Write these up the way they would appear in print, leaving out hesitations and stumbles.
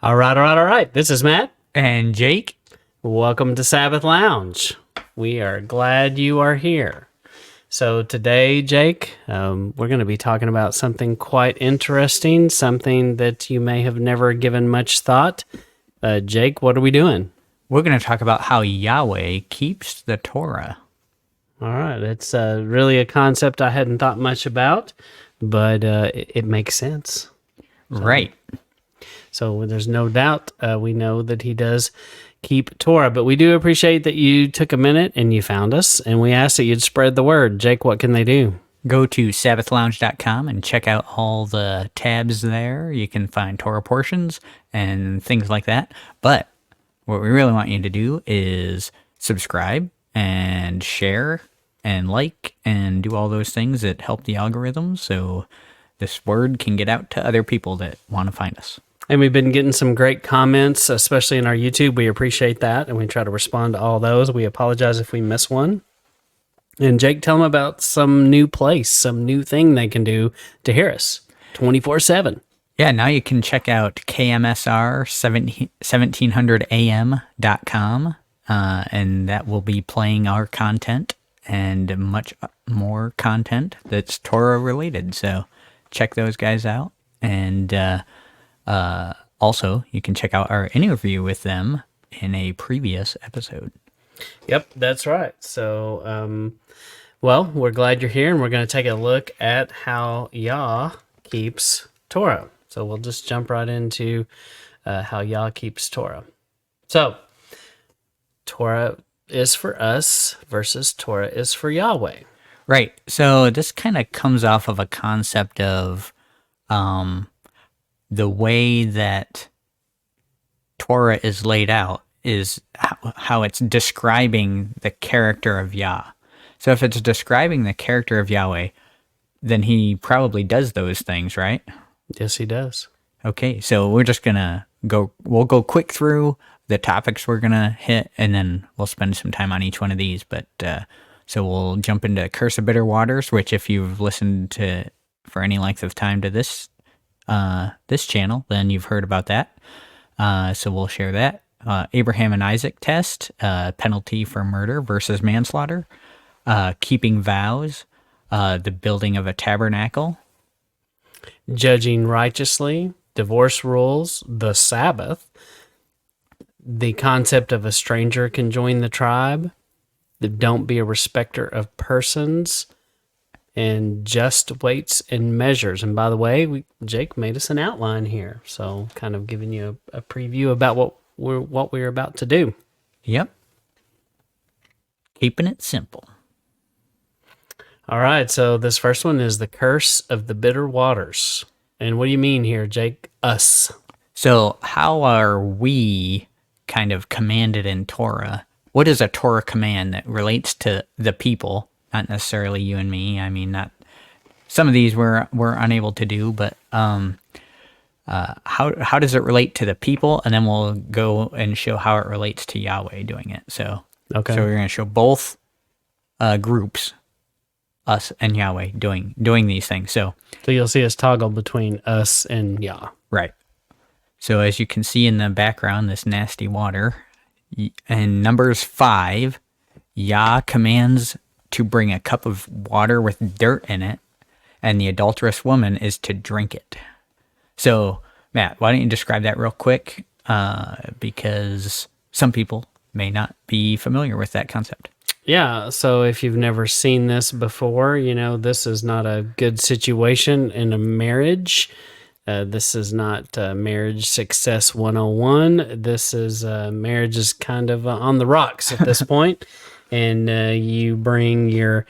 All right. This is Matt. And Jake? Welcome to Sabbath Lounge. We are glad you are here. So today, Jake, we're going to be talking about something quite interesting, something that you may have never given much thought. Jake, what are we doing? We're going to talk about how Yahweh keeps the Torah. All right. It's really a concept I hadn't thought much about, but it makes sense. Right. So there's no doubt we know that he does keep Torah, but we do appreciate that you took a minute and you found us, and we ask that you'd spread the word. Jake, what can they do? Go to sabbathlounge.com and check out all the tabs there. You can find Torah portions and things like that. But what we really want you to do is subscribe and share and like and do all those things that help the algorithm so this word can get out to other people that want to find us. And we've been getting some great comments, especially in our YouTube. We appreciate that, and we try to respond to all those. We apologize if we miss one. And Jake, tell them about some new place, some new thing they can do to hear us 24/7. Yeah, now you can check out KMSR1700am.com, and that will be playing our content and much more content that's Torah related. So check those guys out. And also, you can check out our interview with them in a previous episode. Yep, that's right. So, well, we're glad you're here, and we're going to take a look at how Yah keeps Torah. So we'll just jump right into how Yah keeps Torah. So, Torah is for us versus Torah is for Yahweh. Right. So this kind of comes off of a concept of the way that Torah is laid out is how it's describing the character of Yah. So if it's describing the character of Yahweh, then he probably does those things, right? Yes, he does. Okay, so we're just gonna we'll go quick through the topics we're gonna hit, and then we'll spend some time on each one of these. But so we'll jump into Curse of Bitter Waters, which if you've listened to for any length of time to this channel, then you've heard about that. So we'll share that. Abraham and Isaac test, penalty for murder versus manslaughter, keeping vows, the building of a tabernacle, judging righteously, divorce rules, the Sabbath, the concept of a stranger can join the tribe, the don't be a respecter of persons, and just weights and measures. And by the way, Jake made us an outline here, so kind of giving you a preview about what we're about to do. Yep. Keeping it simple. All right, so this first one is the curse of the bitter waters. And what do you mean here, Jake? Us. So how are we kind of commanded in Torah? What is a Torah command that relates to the people? Not necessarily you and me. I mean, not some of these we're unable to do, but how does it relate to the people? And then we'll go and show how it relates to Yahweh doing it. So okay. So we're going to show both groups, us and Yahweh, doing these things. So you'll see us toggle between us and Yah. Right. So as you can see in the background, this nasty water. In Numbers 5, Yah commands to bring a cup of water with dirt in it, and the adulterous woman is to drink it. So, Matt, why don't you describe that real quick? Because some people may not be familiar with that concept. Yeah, so if you've never seen this before, this is not a good situation in a marriage. This is not marriage success 101. This is marriage is kind of on the rocks at this point. And you bring your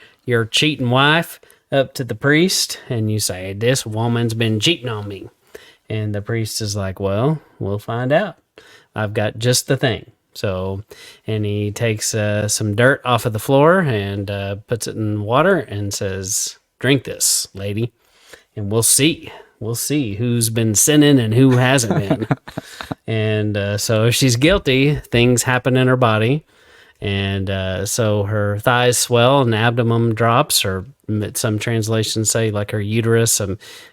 cheating wife up to the priest and you say, this woman's been cheating on me. And the priest is like, well, we'll find out. I've got just the thing. So, and he takes some dirt off of the floor and puts it in water and says, drink this, lady, and we'll see. We'll see who's been sinning and who hasn't been. And so if she's guilty, things happen in her body. And so her thighs swell and abdomen drops, or some translations say like her uterus.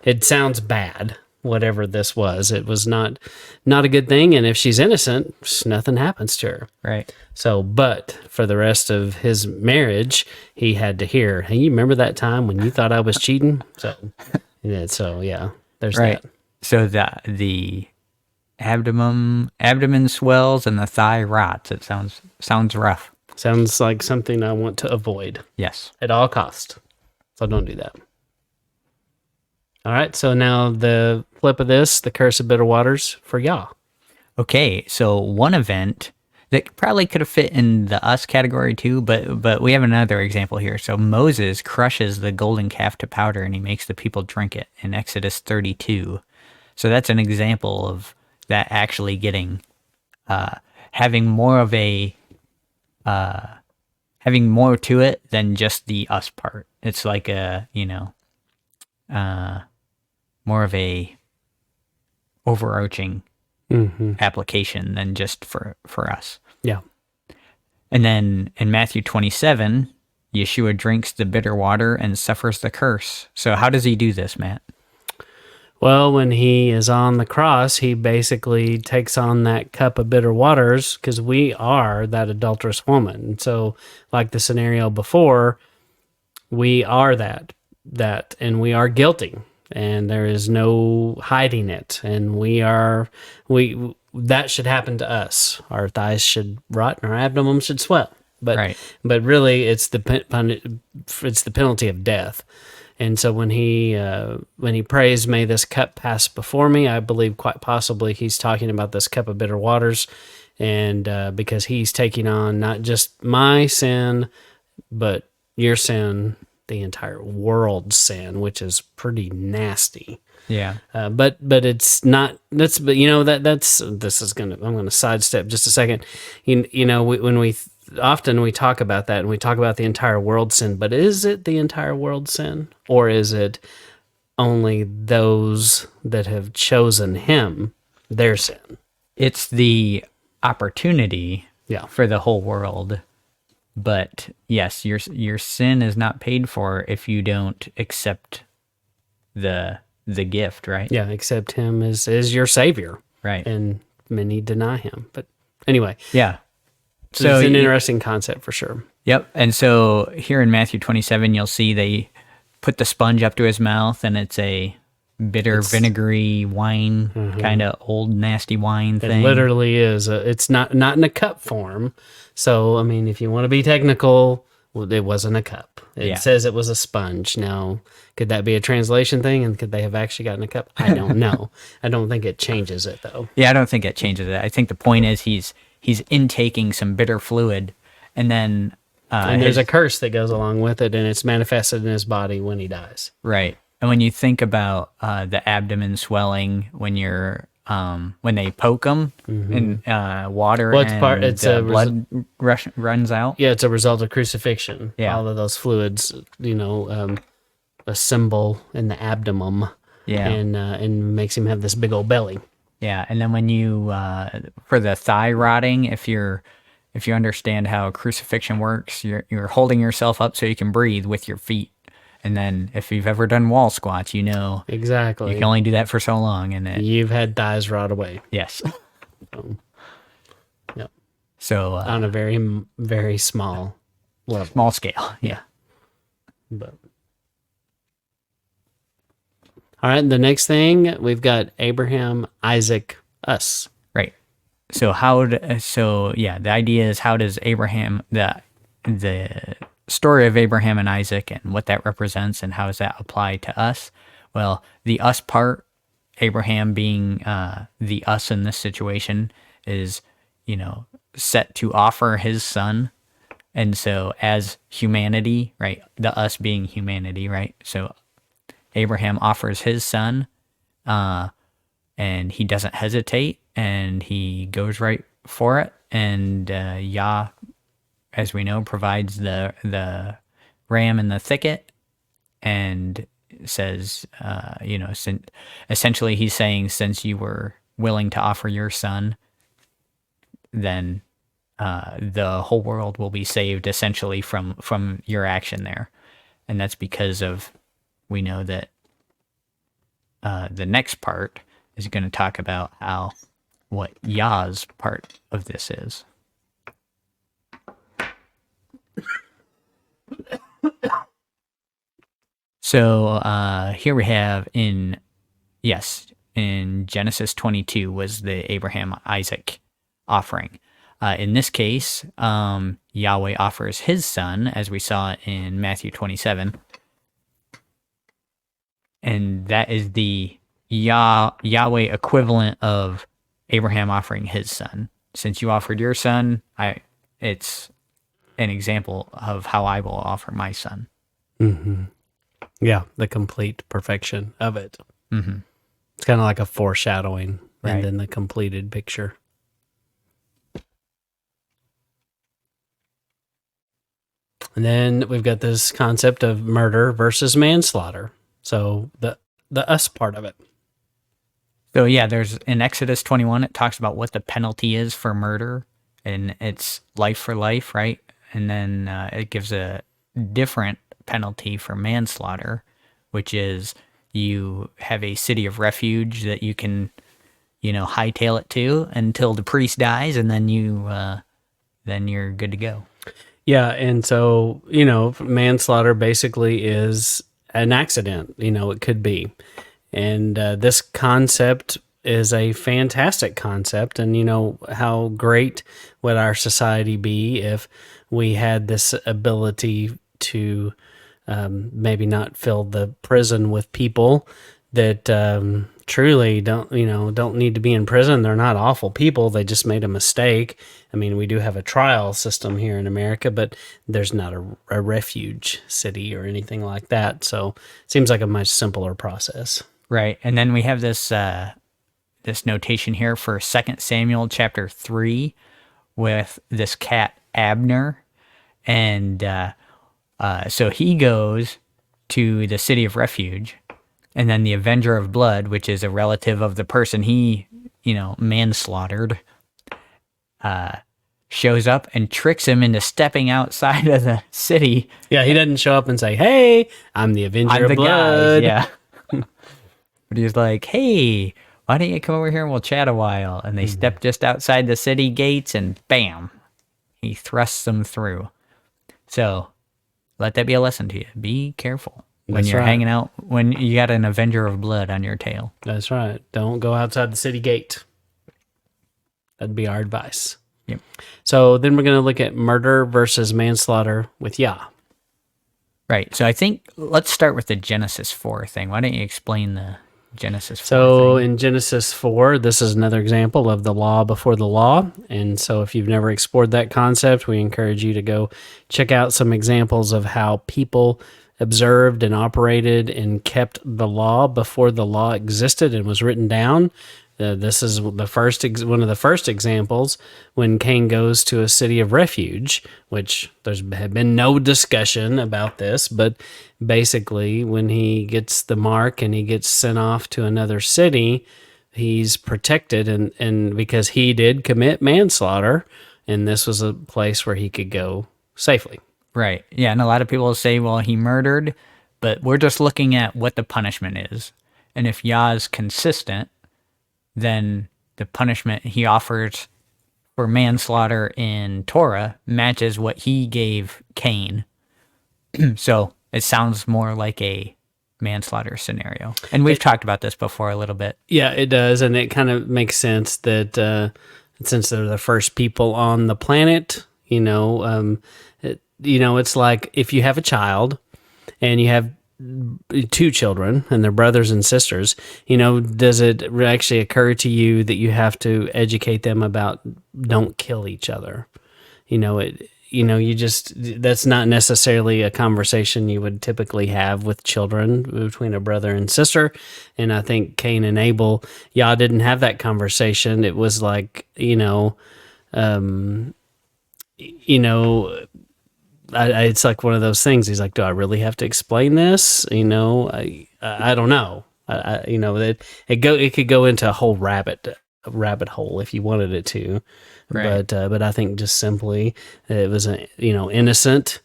It sounds bad. whatever this was. It was not a good thing, and if she's innocent, nothing happens to her. Right. So, but for the rest of his marriage, he had to hear, "Hey, you remember that time when you thought I was cheating?" So, yeah, there's Right. that. So the abdomen swells and the thigh rots. It sounds rough. Sounds like something I want to avoid Yes. at all cost. So don't do that. All right. So now the flip of this, the curse of bitter waters for Yah. Okay, so one event that probably could have fit in the us category too, but we have another example here. So Moses crushes the golden calf to powder and he makes the people drink it in Exodus 32. So that's an example of that actually getting having more of a having more to it than just the us part. It's like a, more of a overarching application than just for us. Yeah. And then in Matthew 27, Yeshua drinks the bitter water and suffers the curse. So how does he do this, Matt? Well, when he is on the cross, he basically takes on that cup of bitter waters because we are that adulterous woman. And so, like the scenario before, we are that, and we are guilty, and there is no hiding it. And that should happen to us. Our thighs should rot and our abdomen should swell. But, Right. but really, it's the penalty of death. And so when he prays, "May this cup pass before me," I believe quite possibly he's talking about this cup of bitter waters, and because he's taking on not just my sin, but your sin, the entire world's sin, which is pretty nasty. Yeah. But it's not. I'm gonna sidestep just a second. When we often we talk about that and we talk about the entire world sin, but is it the entire world sin, or is it only those that have chosen him, their sin? It's the opportunity Yeah. for the whole world. But yes, your sin is not paid for if you don't accept the gift, right? Yeah, accept him as your savior. Right. And many deny him. But anyway, Yeah. so it's an interesting concept for sure. Yep. And so here in Matthew 27, you'll see they put the sponge up to his mouth, and it's a bitter, vinegary wine, kind of old, nasty wine thing. It literally is. It's not in a cup form. So, I mean, if you want to be technical, well, it wasn't a cup. It says it was a sponge. Now, could that be a translation thing? And could they have actually gotten a cup? I don't know. I don't think it changes it, though. Yeah, I don't think it changes it. I think the point is he's intaking some bitter fluid, and then and there's a curse that goes along with it, and it's manifested in his body when he dies. Right. And when you think about the abdomen swelling when you're when they poke them in water, blood runs out. Yeah, it's a result of crucifixion. Yeah. All of those fluids, assemble in the abdomen. Yeah. And makes him have this big old belly. Yeah, and then when you for the thigh rotting, if you understand how crucifixion works, you're holding yourself up so you can breathe with your feet. And then if you've ever done wall squats, you know exactly you can only do that for so long, and you've had thighs rot away. Yes. Yep. So on a very, very small level. Small scale. Yeah. But all right, the next thing we've got Abraham, Isaac, us. Right. So the idea is, how does Abraham, the story of Abraham and Isaac and what that represents, and how does that apply to us? Well, the us part, Abraham being the us in this situation, is, set to offer his son. And so as humanity, right, the us being humanity, right? So Abraham offers his son, and he doesn't hesitate, and he goes right for it. And Yah, as we know, provides the ram in the thicket, and says, essentially he's saying, since you were willing to offer your son, then the whole world will be saved, essentially, from your action there. And that's because of, we know that the next part is going to talk about what Yah's part of this is. So here we have in Genesis 22 was the Abraham Isaac offering. In this case, Yahweh offers his son, as we saw in Matthew 27. And that is the Yahweh equivalent of Abraham offering his son. Since you offered your son, it's an example of how I will offer my son. Mm-hmm. Yeah, the complete perfection of it. Mm-hmm. It's kind of like a foreshadowing, Right. and then the completed picture. And then we've got this concept of murder versus manslaughter. So the us part of it. So yeah, there's in Exodus 21, it talks about what the penalty is for murder, and it's life for life, right? And then it gives a different penalty for manslaughter, which is you have a city of refuge that you can, hightail it to until the priest dies, and then then you're good to go. Yeah, and so, manslaughter basically is an accident, it could be. And this concept is a fantastic concept. And, how great would our society be if we had this ability to maybe not fill the prison with people that truly don't need to be in prison. They're not awful people. They just made a mistake. I mean, we do have a trial system here in America, but there's not a refuge city or anything like that. So it seems like a much simpler process. Right. And then we have this this notation here for 2 Samuel chapter 3 with this cat Abner. And so he goes to the city of refuge, and then the avenger of blood, which is a relative of the person he, manslaughtered, shows up and tricks him into stepping outside of the city. Yeah, he doesn't show up and say, "Hey, I'm the avenger of blood." Guy. Yeah. But he's like, "Hey, why don't you come over here and we'll chat a while?" And they step just outside the city gates, and bam, he thrusts them through. So let that be a lesson to you. Be careful when you're hanging out, when you got an avenger of blood on your tail. That's right. Don't go outside the city gate. That'd be our advice. Yep. So then we're going to look at murder versus manslaughter with Yah. Right. So I think let's start with the Genesis 4 thing. Why don't you explain the Genesis 4 So thing? in Genesis 4, this is another example of the law before the law. And so if you've never explored that concept, we encourage you to go check out some examples of how people observed and operated and kept the law before the law existed and was written down. This is one of the first examples when Cain goes to a city of refuge, which there's been no discussion about this, but basically when he gets the mark and he gets sent off to another city, he's protected and because he did commit manslaughter, and this was a place where he could go safely. Right. Yeah, and a lot of people say, well, he murdered, but we're just looking at what the punishment is. And if Yah is consistent, then the punishment he offers for manslaughter in Torah matches what he gave Cain. So it sounds more like a manslaughter scenario. And we've talked about this before a little bit. Yeah, it does. And it kind of makes sense that since they're the first people on the planet, it's like if you have a child and you have two children and they're brothers and sisters, does it actually occur to you that you have to educate them about don't kill each other? That's not necessarily a conversation you would typically have with children between a brother and sister. And I think Cain and Abel, Yah didn't have that conversation. It was like, it's like one of those things. He's like, do I really have to explain this? I don't know. It could go into a whole rabbit hole if you wanted it to. Right. But I think just simply it was a innocent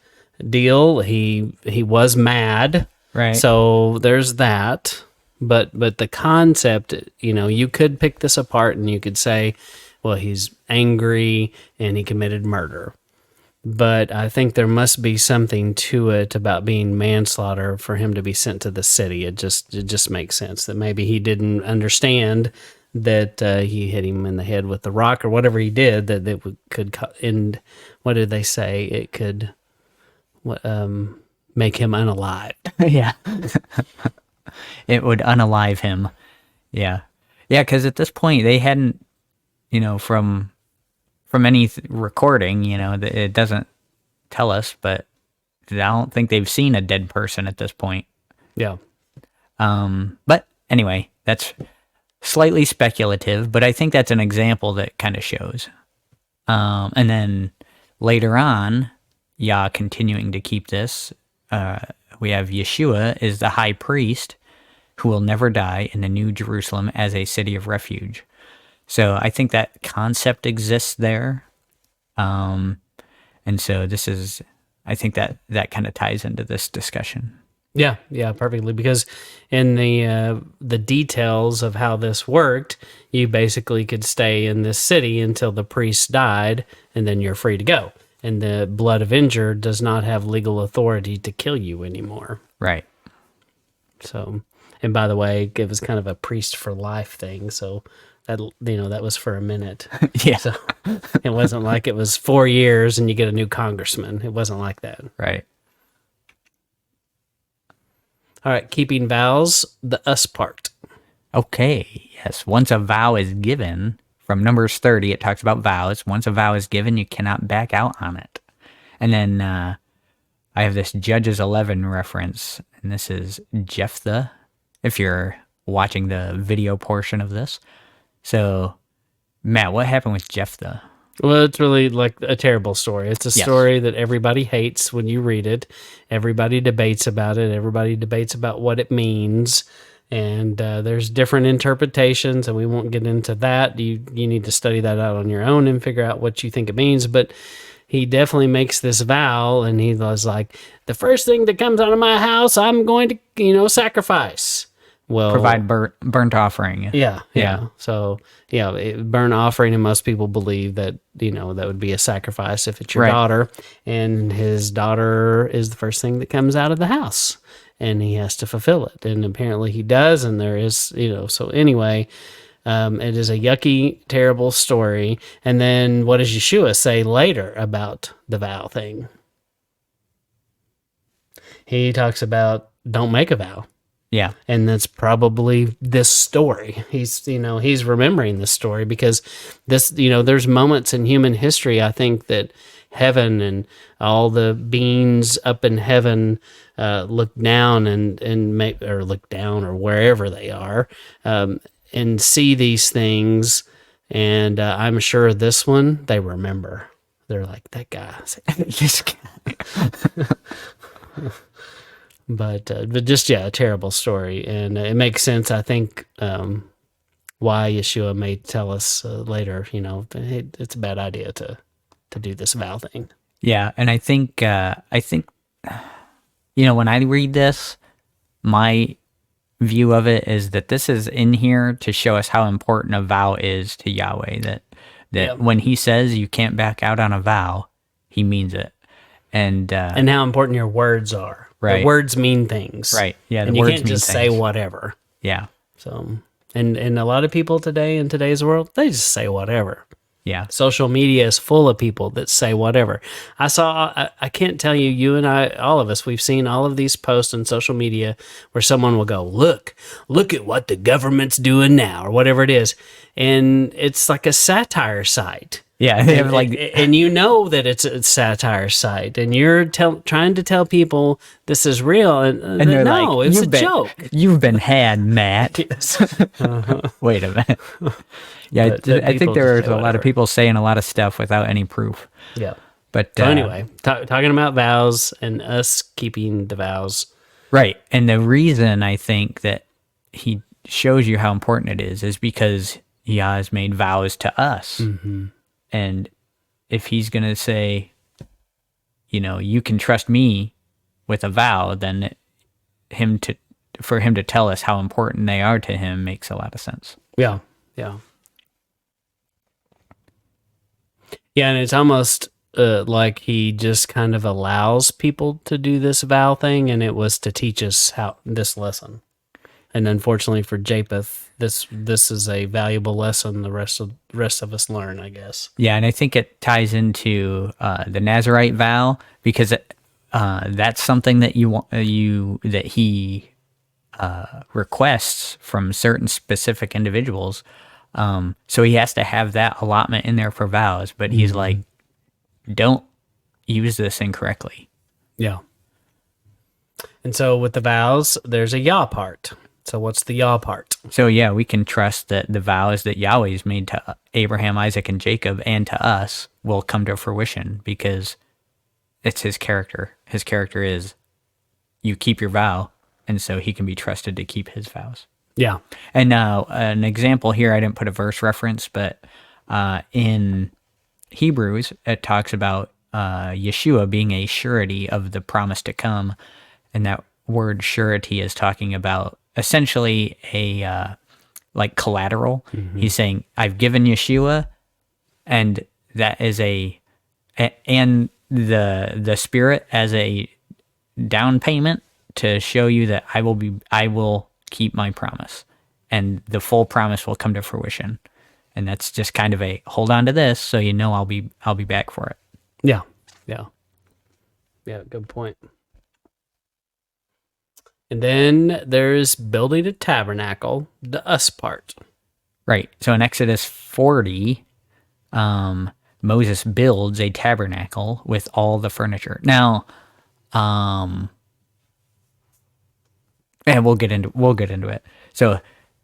deal. He was mad. Right. So there's that. But the concept, you could pick this apart and you could say, well, he's angry and he committed murder. But I think there must be something to it about being manslaughter for him to be sent to the city. It just makes sense that maybe he didn't understand that he hit him in the head with the rock or whatever he did, that it could end. What did they say? It could make him unalive. Yeah. It would unalive him. Yeah. Yeah, because at this point, they hadn't, from any recording, it doesn't tell us, but I don't think they've seen a dead person at this point. Yeah. But anyway, that's slightly speculative, but I think that's an example that kind of shows. And then later on, Yah continuing to keep this, we have Yeshua is the high priest who will never die in the New Jerusalem as a city of refuge. So I think that concept exists there. And so I think that kind of ties into this discussion. Yeah, perfectly. Because in the details of how this worked, you basically could stay in this city until the priest died, and then you're free to go. And the blood avenger does not have legal authority to kill you anymore. Right. So, and by the way, it was kind of a priest for life thing. So that that was for a minute. Yeah. So it wasn't like it was 4 years and you get a new congressman. It wasn't like that. Right. All right, keeping vows, the us part. Okay, yes. Once a vow is given, from Numbers 30, it talks about vows. Once a vow is given, you cannot back out on it. And then I have this Judges 11 reference, and this is Jephthah, if you're watching the video portion of this. So, Matt, what happened with Jephthah? Well, it's really like a terrible story. It's a story that everybody hates when you read it. Everybody debates about it. Everybody debates about what it means. And there's different interpretations, and we won't get into that. You need to study that out on your own and figure out what you think it means. But he definitely makes this vow, and he was like, the first thing that comes out of my house, I'm going to, sacrifice. Well, provide burnt offering. Yeah. So, burnt offering, and most people believe that, that would be a sacrifice if it's your daughter. And his daughter is the first thing that comes out of the house, and he has to fulfill it. And apparently he does, and there is, so anyway, it is a yucky, terrible story. And then what does Yeshua say later about the vow thing? He talks about don't make a vow. Yeah. And that's probably this story. He's remembering this story because this, there's moments in human history, I think, that heaven and all the beings up in heaven look down or look down or wherever they are and see these things. And I'm sure this one, they remember. They're like, that guy. This guy. But just, a terrible story. And it makes sense, I think, why Yeshua may tell us later, hey, it's a bad idea to do this vow thing. Yeah, and I think, when I read this, my view of it is that this is in here to show us how important a vow is to Yahweh, that when he says you can't back out on a vow, he means it. And how important your words are. Right. The words mean things. Right. Yeah. And you can't just say whatever. Yeah. So, and a lot of people today in today's world, they just say whatever. Yeah. Social media is full of people that say whatever. I can't tell you, you and I, all of us, we've seen all of these posts on social media where someone will go, look at what the government's doing now, or whatever it is. And it's like a satire site. Yeah, they have and that it's a satire site, and you're trying to tell people this is real, and they're no, it's a joke. You've been had, Matt. Yes. Wait a minute. Yeah, I think there's a lot of people saying a lot of stuff without any proof. Yeah. But so anyway, talking about vows and us keeping the vows. Right, and the reason I think that he shows you how important it is because he has made vows to us. Mm-hmm. And if he's going to say, you can trust me with a vow, then him to for him to tell us how important they are to him makes a lot of sense. Yeah. Yeah. Yeah, and it's almost like he just kind of allows people to do this vow thing, and it was to teach us how this lesson. And unfortunately for Japheth, this is a valuable lesson the rest of us learn, I guess. Yeah, and I think it ties into the Nazirite vow, because that's something that he requests from certain specific individuals. So he has to have that allotment in there for vows, but he's like, don't use this incorrectly. Yeah. And so with the vows, there's a Yah part. So what's the Yah part? So yeah, we can trust that the vows that Yahweh's made to Abraham, Isaac, and Jacob, and to us, will come to fruition, because it's his character. His character is, you keep your vow, and so he can be trusted to keep his vows. Yeah. And now an example here, I didn't put a verse reference, but in Hebrews, it talks about Yeshua being a surety of the promise to come. And that word surety is talking about essentially a like collateral. He's saying, I've given Yeshua, and that is and the Spirit as a down payment to show you that I will keep my promise, and the full promise will come to fruition. And that's just kind of a hold on to this, so you know I'll be back for it. Yeah. Yeah. Yeah, good point. And then there's building a tabernacle, the us part. Right. So in Exodus 40, Moses builds a tabernacle with all the furniture. Now, and we'll get into it. So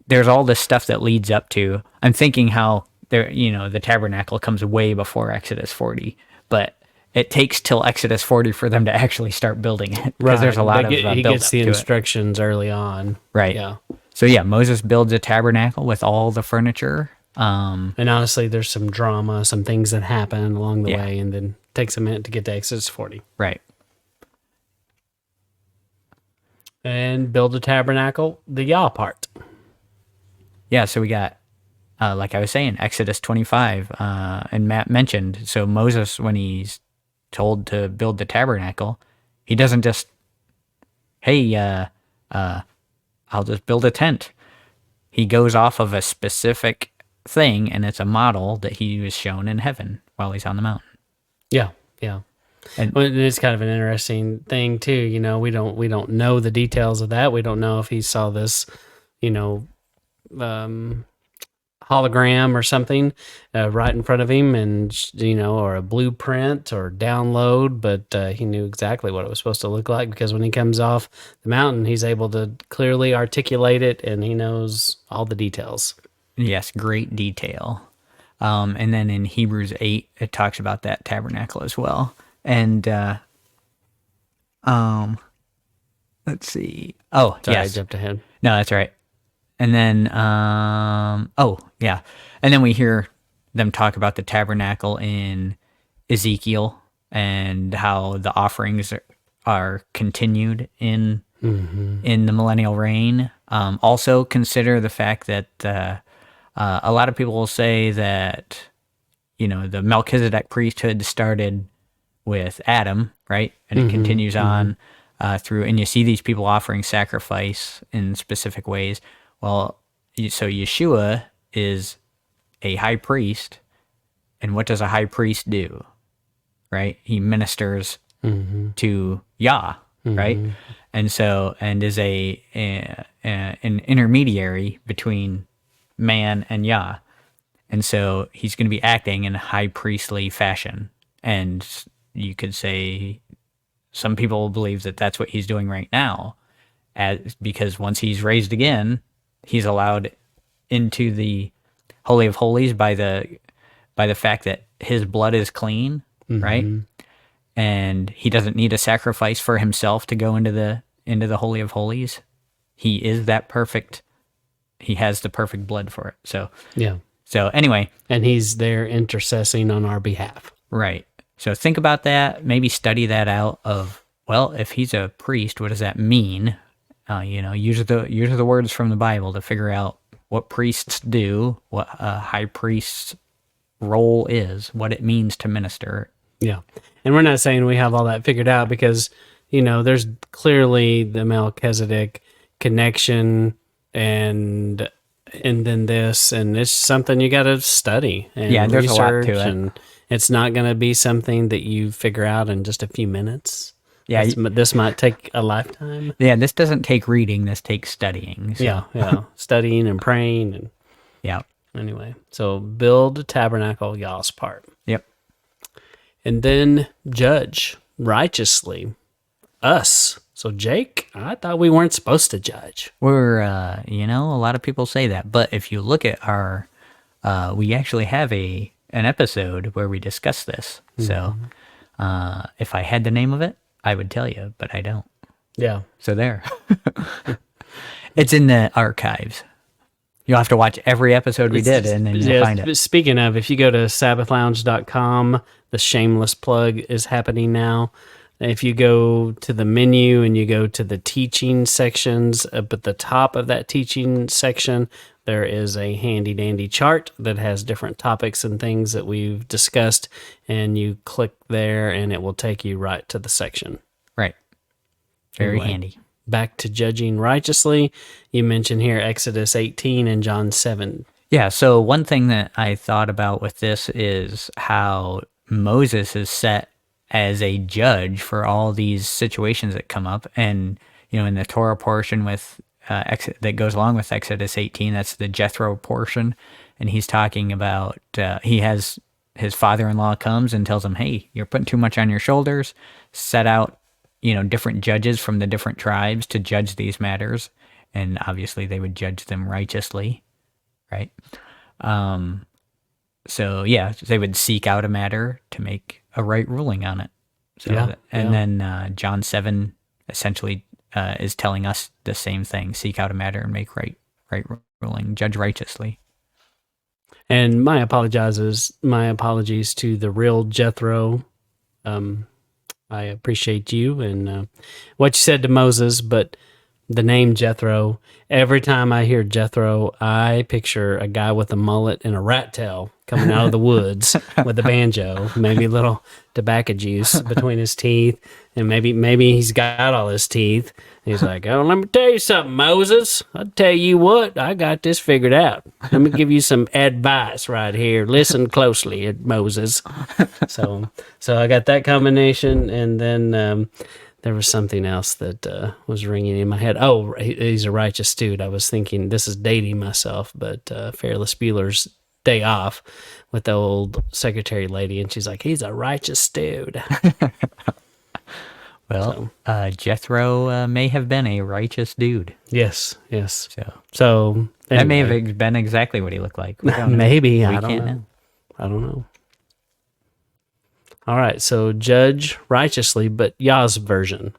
there's all this stuff that leads up to. I'm thinking how the tabernacle comes way before Exodus 40, but it takes till Exodus 40 for them to actually start building it, because there's a lot of he build gets up the to instructions early on. Right. Yeah. So yeah, Moses builds a tabernacle with all the furniture. And honestly, there's some drama, some things that happen along the Yeah. way, and then takes a minute to get to Exodus 40. Right. And build a tabernacle, the Yah part. Yeah, so we got, like I was saying, Exodus 25, and Matt mentioned, so Moses, when he's told to build the tabernacle, he doesn't just, hey, I'll just build a tent. He goes off of a specific thing, and it's a model that he was shown in heaven while he's on the mountain. Yeah, yeah. And Well, it's kind of an interesting thing too. We don't know the details of that. We don't know if he saw this, hologram or something right in front of him, and or a blueprint or download. But he knew exactly what it was supposed to look like, because when he comes off the mountain, he's able to clearly articulate it, and he knows all the details. yes, great detail. And then in Hebrews 8, it talks about that tabernacle as well. And let's see. Oh, Sorry, yes. I jumped ahead. No, that's right. And then, oh, yeah. And then we hear them talk about the tabernacle in Ezekiel, and how the offerings are continued in the millennial reign. Also consider the fact that a lot of people will say that, the Melchizedek priesthood started with Adam, right? And it continues on through, and you see these people offering sacrifice in specific ways. Well, so Yeshua is a high priest, and what does a high priest do? Right? He ministers to Yah, right? And so, and is an intermediary between man and Yah. And so he's going to be acting in a high priestly fashion. And you could say some people believe that that's what he's doing right now, because once he's raised again, he's allowed into the Holy of Holies by the fact that his blood is clean, right? And he doesn't need a sacrifice for himself to go into the Holy of Holies. He is that perfect. He has the perfect blood for it. So Yeah. So anyway, And he's there intercessing on our behalf. right. So think about that. Maybe study that out of, well, if he's a priest, what does that mean? use the words from the Bible to figure out what priests do, what a high priest's role is, what it means to minister. Yeah. And we're not saying we have all that figured out because, there's clearly the Melchizedek connection and then this, and it's something you got to study and there's a lot to research, it. and it's not going to be something that you figure out in just a few minutes. Yeah, This might take a lifetime. Yeah, this doesn't take reading. This takes studying. So. Yeah. Studying and praying. And Yeah. anyway, so build tabernacle, Yah's part. Yep. And then judge righteously us. So Jake, I thought we weren't supposed to judge. We're, a lot of people say that. But if you look at our, we actually have an episode where we discuss this. Mm-hmm. So if I had the name of it, I would tell you, but I don't. Yeah. So there. It's in the archives. You'll have to watch every episode we did, and then you'll find it. Speaking of, if you go to sabbathlounge.com, the shameless plug is happening now. If you go to the menu and you go to the teaching sections, up at the top of that teaching section, there is a handy dandy chart that has different topics and things that we've discussed, and you click there and it will take you right to the section. Right. Very handy. Back to judging righteously. You mentioned here Exodus 18 and John 7. Yeah, so one thing that I thought about with this is how Moses is set as a judge for all these situations that come up. And, in the Torah portion with that goes along with Exodus 18, that's the Jethro portion. And he's talking about, he has his father-in-law comes and tells him, hey, you're putting too much on your shoulders, set out, different judges from the different tribes to judge these matters. And obviously they would judge them righteously, right? So yeah, they would seek out a matter to make a right ruling on it. So then John 7 essentially is telling us the same thing: seek out a matter and make right ruling, judge righteously. And my apologies to the real Jethro. I appreciate you and what you said to Moses, but the name Jethro, every time I hear Jethro, I picture a guy with a mullet and a rat tail coming out of the woods with a banjo, maybe a little tobacco juice between his teeth, and maybe he's got all his teeth. He's like, oh, let me tell you something, Moses. I'll tell you what, I got this figured out. Let me give you some advice right here. Listen closely, Moses. So I got that combination, and then there was something else that was ringing in my head. Oh, he's a righteous dude. I was thinking, this is dating myself, but Ferris Bueller's Day Off with the old secretary lady, and she's like, he's a righteous dude. Well, Jethro may have been a righteous dude. Yes. So anyway. That may have been exactly what he looked like. Maybe. I don't know. All right, so judge righteously, but Yah's version.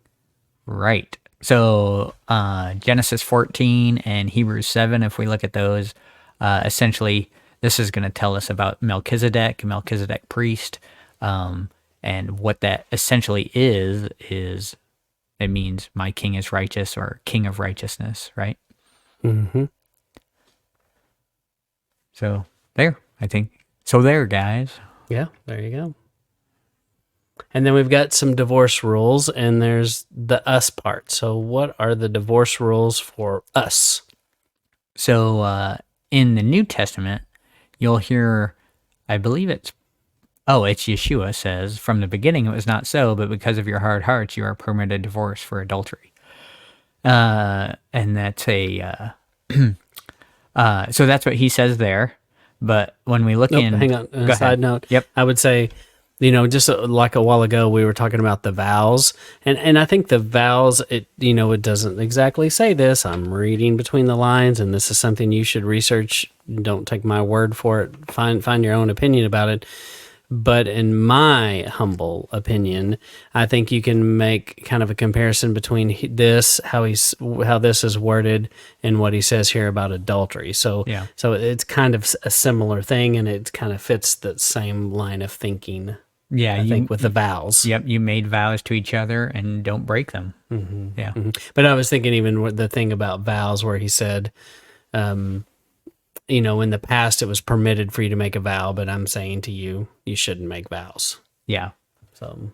Right. So Genesis 14 and Hebrews 7, if we look at those, essentially this is going to tell us about Melchizedek priest, and what that essentially is it means my king is righteous, or king of righteousness, right? Mm-hmm. So there, I think. So there, guys. Yeah, there you go. And then we've got some divorce rules, and there's the us part. So what are the divorce rules for us? So in the New Testament, you'll hear, I believe it's Yeshua says, from the beginning it was not so, but because of your hard hearts, you are permitted divorce for adultery. And that's so that's what he says there. But when we look hang on, side note. Yep. I would say, just like a while ago, we were talking about the vows, and I think the vows, it doesn't exactly say this. I'm reading between the lines, and this is something you should research. Don't take my word for it. Find your own opinion about it. But in my humble opinion, I think you can make kind of a comparison between this, how this is worded, and what he says here about adultery. So it's kind of a similar thing, and it kind of fits the same line of thinking. Yeah, I think with the vows. Yep, you made vows to each other and don't break them. Yeah. But I was thinking even with the thing about vows where he said, you know, in the past it was permitted for you to make a vow, but I'm saying to you, you shouldn't make vows. Yeah. So,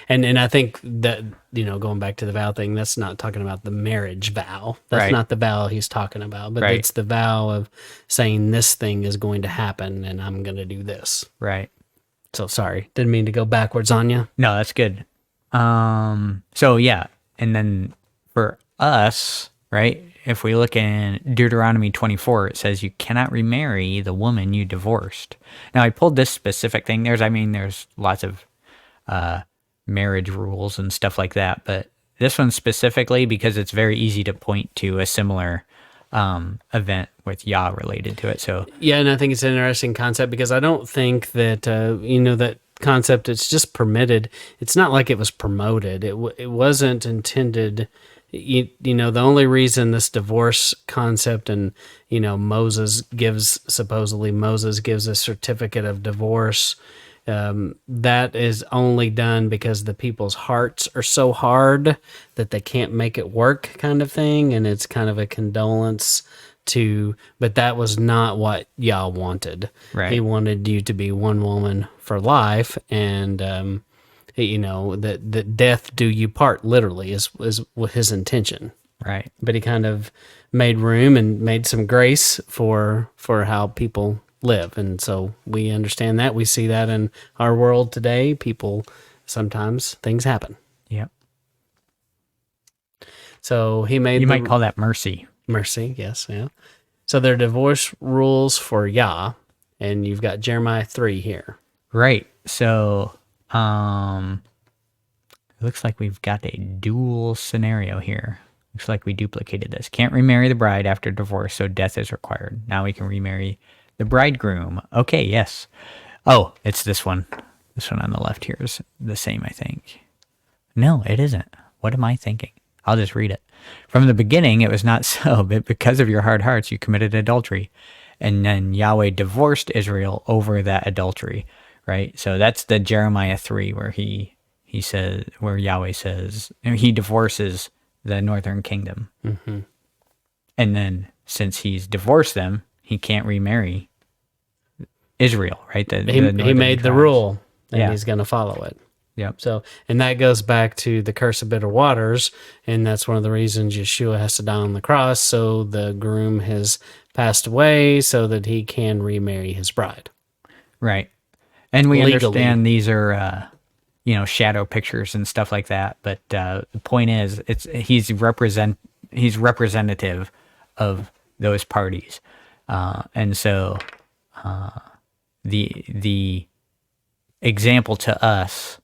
and I think that, you know, going back to the vow thing, that's not talking about the marriage vow. That's Right. not the vow he's talking about, but Right. it's the vow of saying this thing is going to happen and I'm going to do this. Right. So sorry, didn't mean to go backwards on you. No, that's good. So yeah, and then for us, right? If we look in Deuteronomy 24, it says you cannot remarry the woman you divorced. Now I pulled this specific thing. There's lots of marriage rules and stuff like that, but this one specifically because it's very easy to point to a similar event with Yah related to it. So Yeah, and I think it's an interesting concept because I don't think that you know, that concept. It's just permitted. It's not like it was promoted. It wasn't intended. You know, the only reason this divorce concept and, you know, supposedly Moses gives a certificate of divorce. That is only done because the people's hearts are so hard that they can't make it work, kind of thing, and it's kind of a condolence to. But that was not what Yah wanted. Right. He wanted you to be one woman for life, and you know, that death do you part, literally, is his intention. right. But he kind of made room and made some grace for how people live, and so we understand that. We see that in our world today. People, sometimes things happen. Yep. So he made You might call that mercy. mercy, yes, yeah. So there are divorce rules for Yah, and you've got Jeremiah 3 here. Right. So it looks like we've got a dual scenario here. Looks like we duplicated this. Can't remarry the bride after divorce, so death is required. Now we can remarry the bridegroom. Okay, yes. Oh, it's this one. This one on the left here is the same, I think. No, it isn't. What am I thinking? I'll just read it. From the beginning, it was not so, but because of your hard hearts, you committed adultery. And then Yahweh divorced Israel over that adultery, right? So that's the Jeremiah 3 where he says, where Yahweh says, he divorces the northern kingdom. Mm-hmm. And then since he's divorced them, he can't remarry Israel, right? He made the rule, and Yeah. he's going to follow it. Yep. So, and that goes back to the curse of bitter waters, and that's one of the reasons Yeshua has to die on the cross, so the groom has passed away, so that he can remarry his bride. Right. And we Legally. understand these are, you know, shadow pictures and stuff like that. But the point is, he's representative of those parties, and so the example to us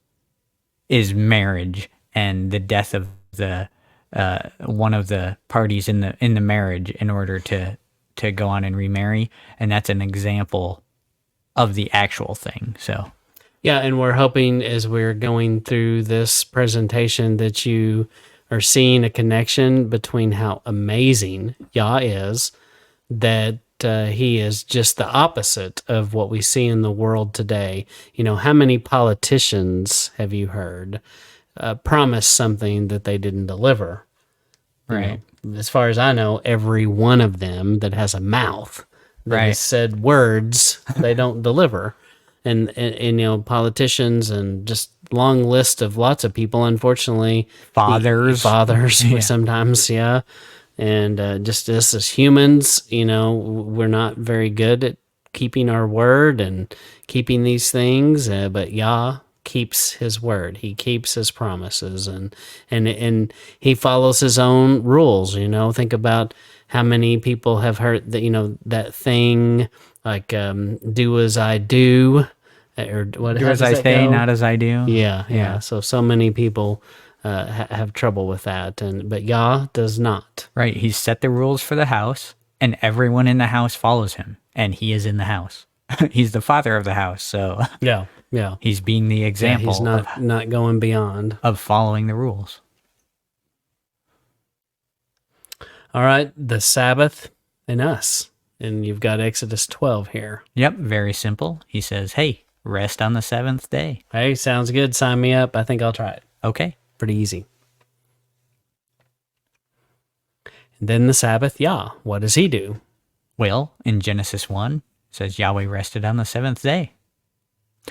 is marriage and the death of the one of the parties in the marriage in order to go on and remarry, and that's an example of the actual thing. So Yeah, and we're hoping as we're going through this presentation that you are seeing a connection between how amazing Yah is, that he is just the opposite of what we see in the world today. You know, how many politicians have you heard promise something that they didn't deliver? right. You know, as far as I know, every one of them that has a mouth that Right. has said words, they don't deliver. And you know, politicians and just long list of lots of people, unfortunately, Fathers. we sometimes, yeah. And just us as humans, you know, we're not very good at keeping our word and keeping these things, but Yah keeps his word. He keeps his promises, and he follows his own rules. You know, think about how many people have heard that, you know, that thing like do as I do, or what? Do how as does I that say, go? not as I do. Yeah. So many people have trouble with that, but Yah does not. Right. He's set the rules for the house, and everyone in the house follows him, and he is in the house. He's the father of the house, so Yeah. he's being the Yeah, example he's not going beyond. of following the rules. All right, the Sabbath and us. And you've got Exodus 12 here. Yep, very simple. He says, hey, rest on the seventh day. Hey, sounds good. Sign me up. I think I'll try it. Okay. Pretty easy. And then the Sabbath, Yah. What does he do? Well, in Genesis 1, it says Yahweh rested on the seventh day.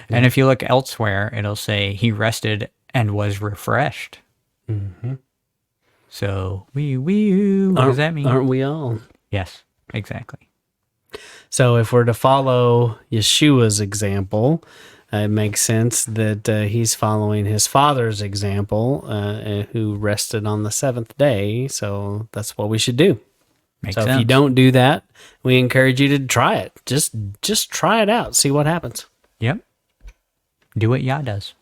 And if you look elsewhere, it'll say he rested and was refreshed. Mm-hmm. So, what does that mean? Aren't we all? Yes, exactly. So if we're to follow Yeshua's example, it makes sense that he's following his father's example, who rested on the seventh day. So that's what we should do. Makes so sense. if you don't do that, we encourage you to try it. Just try it out. See what happens. Yep. Do what Yah does.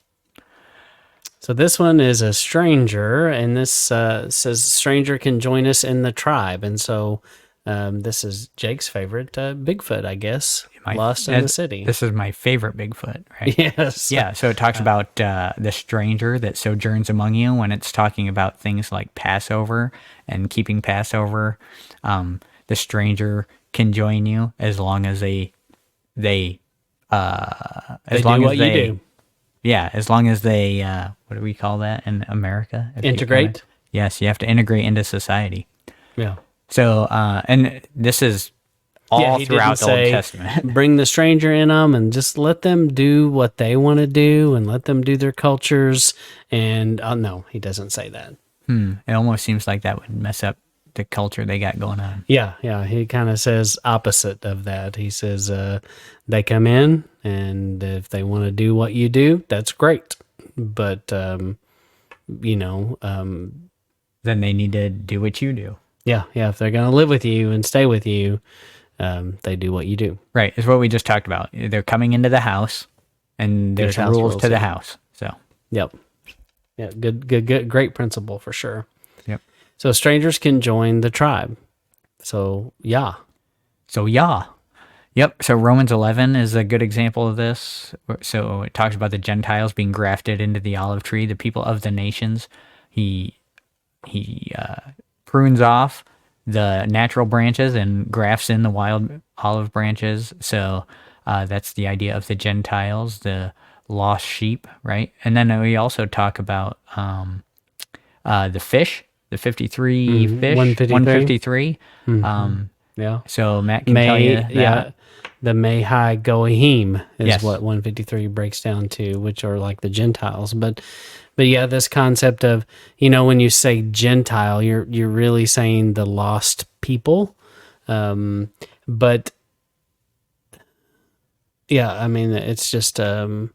So this one is a stranger, and this says stranger can join us in the tribe. And so this is Jake's favorite, Bigfoot, I guess, lost in the city. This is my favorite Bigfoot, right? Yes. Yeah, so it talks about the stranger that sojourns among you when it's talking about things like Passover and keeping Passover. The stranger can join you as long as they do what you do. Yeah, as long as they, what do we call that in America? Integrate? Yes, you have to integrate into society. Yeah. So, and this is all throughout the Old Testament. Bring the stranger in them and just let them do what they want to do and let them do their cultures. And no, he doesn't say that. It almost seems like that would mess up the culture they got going on. Yeah. He kind of says opposite of that. He says they come in, and if they want to do what you do, that's great. But, then they need to do what you do. Yeah. If they're going to live with you and stay with you, they do what you do. Right. It's what we just talked about. They're coming into the house, and there's rules to the house. So. Yep. Yeah. Good. Great principle for sure. Yep. So strangers can join the tribe. So Yah. Yep. So Romans 11 is a good example of this. So it talks about the Gentiles being grafted into the olive tree, the people of the nations. He prunes off the natural branches and grafts in the wild olive branches. So that's the idea of the Gentiles, the lost sheep, right? And then we also talk about the fish, the 53 fish, 153. Yeah. So Matt can tell you that. Yeah. The Mehai Goahim is Yes. what 153 breaks down to, which are like the Gentiles. But yeah, this concept of, when you say Gentile, you're really saying the lost people. But yeah, I mean, it's just, it's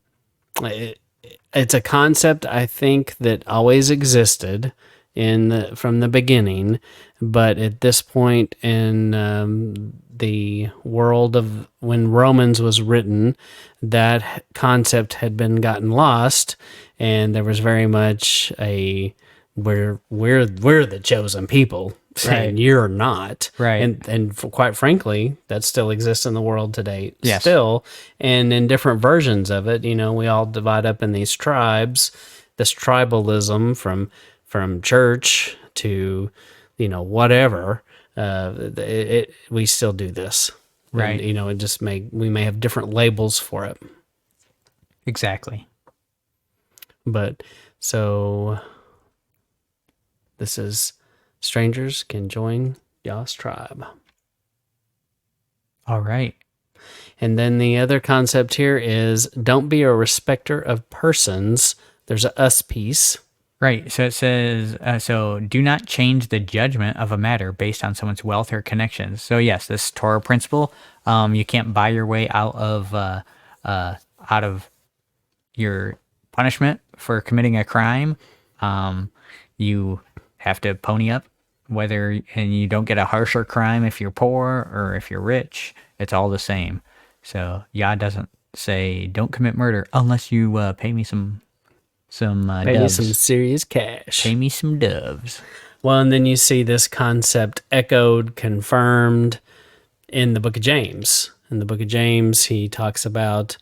a concept I think that always existed from the beginning, but at this point in the world of when Romans was written, that concept had been gotten lost, and there was very much we're the chosen people, saying you're not, right? And quite frankly, that still exists in the world today, yes. Still, and in different versions of it. We all divide up in these tribes, this tribalism from church to whatever. We still do this, right? And, it just we may have different labels for it. Exactly. But so this is strangers can join Yah's tribe. All right. And then the other concept here is don't be a respecter of persons. There's a us piece. Right. So it says, so do not change the judgment of a matter based on someone's wealth or connections. So yes, this Torah principle, you can't buy your way out of your punishment for committing a crime. You have to pony up, and you don't get a harsher crime if you're poor or if you're rich. It's all the same. So Yah doesn't say don't commit murder unless you pay me some Pay doves. me some serious cash. Pay me some doves. Well, and then you see this concept echoed, confirmed in the book of James. In the book of James, he talks about,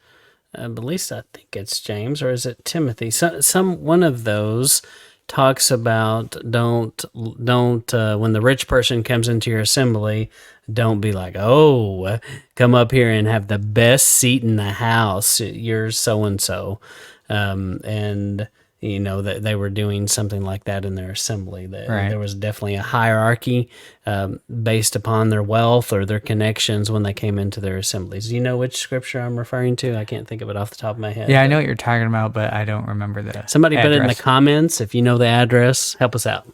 at least I think it's James, or is it Timothy? Some one of those talks about don't when the rich person comes into your assembly, don't be like, oh, come up here and have the best seat in the house. You're so and so, and that they were doing something like that in their assembly. Right. There was definitely a hierarchy based upon their wealth or their connections when they came into their assemblies. Do you know which scripture I'm referring to? I can't think of it off the top of my head. Yeah, I know what you're talking about, but I don't remember the Somebody put it in the address. comments. If you know the address, help us out.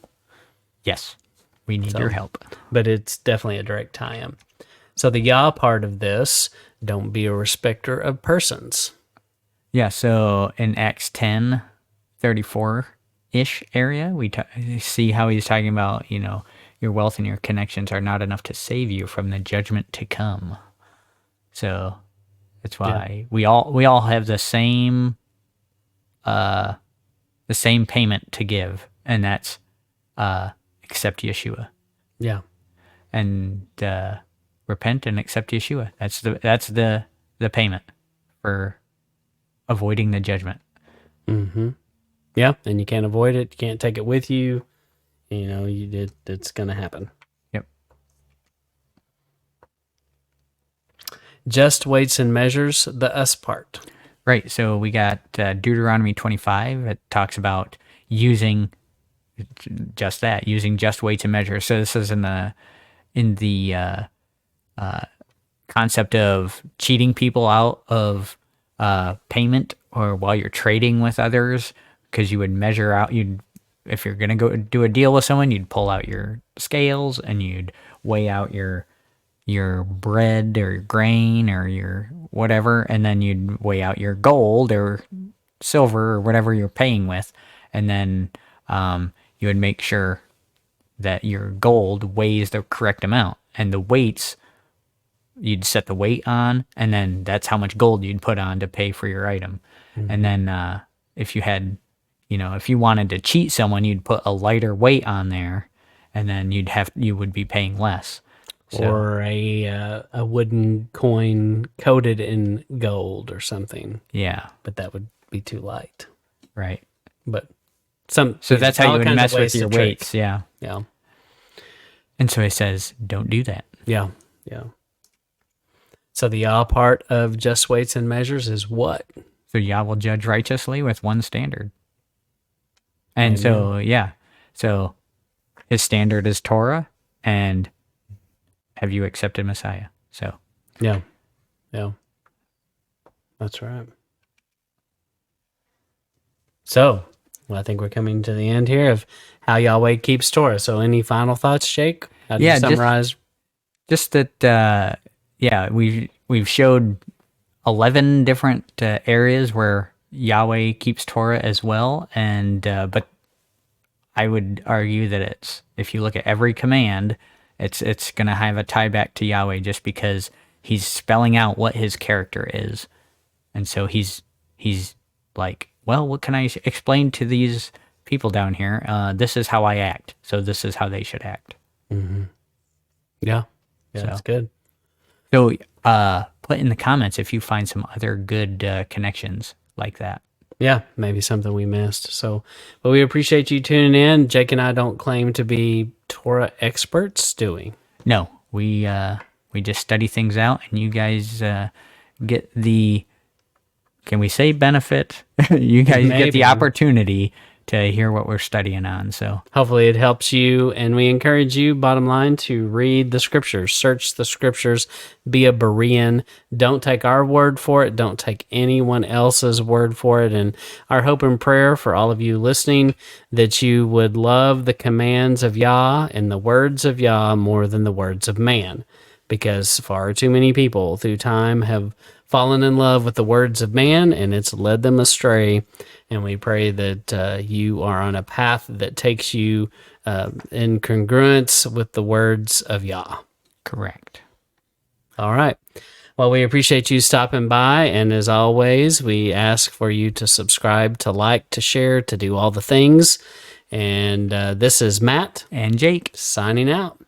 Yes, we need your help. But it's definitely a direct tie-in. So the Yah part of this, don't be a respecter of persons. Yeah, so in Acts 10:34-ish area, we see how he's talking about, your wealth and your connections are not enough to save you from the judgment to come. So that's why we all have the same payment to give, and that's accept Yeshua. Yeah. And repent and accept Yeshua. That's the payment for avoiding the judgment. Mm-hmm. Yeah, and you can't avoid it. You can't take it with you. It's going to happen. Yep. Just weights and measures, the us part. Right. So we got Deuteronomy 25. It talks about using just that, using just weights and measures. So this is in the concept of cheating people out of payment, or while you're trading with others, because you would measure out, if you're going to go do a deal with someone, you'd pull out your scales and you'd weigh out your bread or your grain or your whatever, and then you'd weigh out your gold or silver or whatever you're paying with, and then you would make sure that your gold weighs the correct amount, and the weights, you'd set the weight on, and then that's how much gold you'd put on to pay for your item. Mm-hmm. And then if you had, if you wanted to cheat someone, you'd put a lighter weight on there, and then you would be paying less. Or a wooden coin coated in gold or something. Yeah. But that would be too light. Right. But so that's how you would mess with your weights. Yeah. Yeah. And so he says, don't do that. Yeah. Yeah. So the Yah part of just weights and measures is what? So Yah will judge righteously with one standard. And Amen. So his standard is Torah, and have you accepted Messiah? So. Yeah. That's right. So, I think we're coming to the end here of how Yahweh keeps Torah. So any final thoughts, Jake? How do you summarize? Just that, we've showed 11 different areas where Yahweh keeps Torah as well, and but I would argue that if you look at every command, it's going to have a tie back to Yahweh, just because he's spelling out what his character is, and so he's like, well, what can I explain to these people down here? This is how I act, so this is how they should act. Mm-hmm. Yeah, that's good. So put in the comments if you find some other good connections like that. Yeah, maybe something we missed. So, but we appreciate you tuning in. Jake and I don't claim to be Torah experts, do we? No, we just study things out, and you guys get the, can we say benefit? You guys get the opportunity to hear what we're studying on. So hopefully it helps you, and we encourage you, bottom line, to read the scriptures, search the scriptures, be a Berean. Don't take our word for it. Don't take anyone else's word for it. And our hope and prayer for all of you listening, that you would love the commands of Yah and the words of Yah more than the words of man, because far too many people through time have fallen in love with the words of man, and it's led them astray. And we pray that you are on a path that takes you in congruence with the words of Yah. Correct. All right. Well, we appreciate you stopping by. And as always, we ask for you to subscribe, to like, to share, to do all the things. And this is Matt and Jake signing out.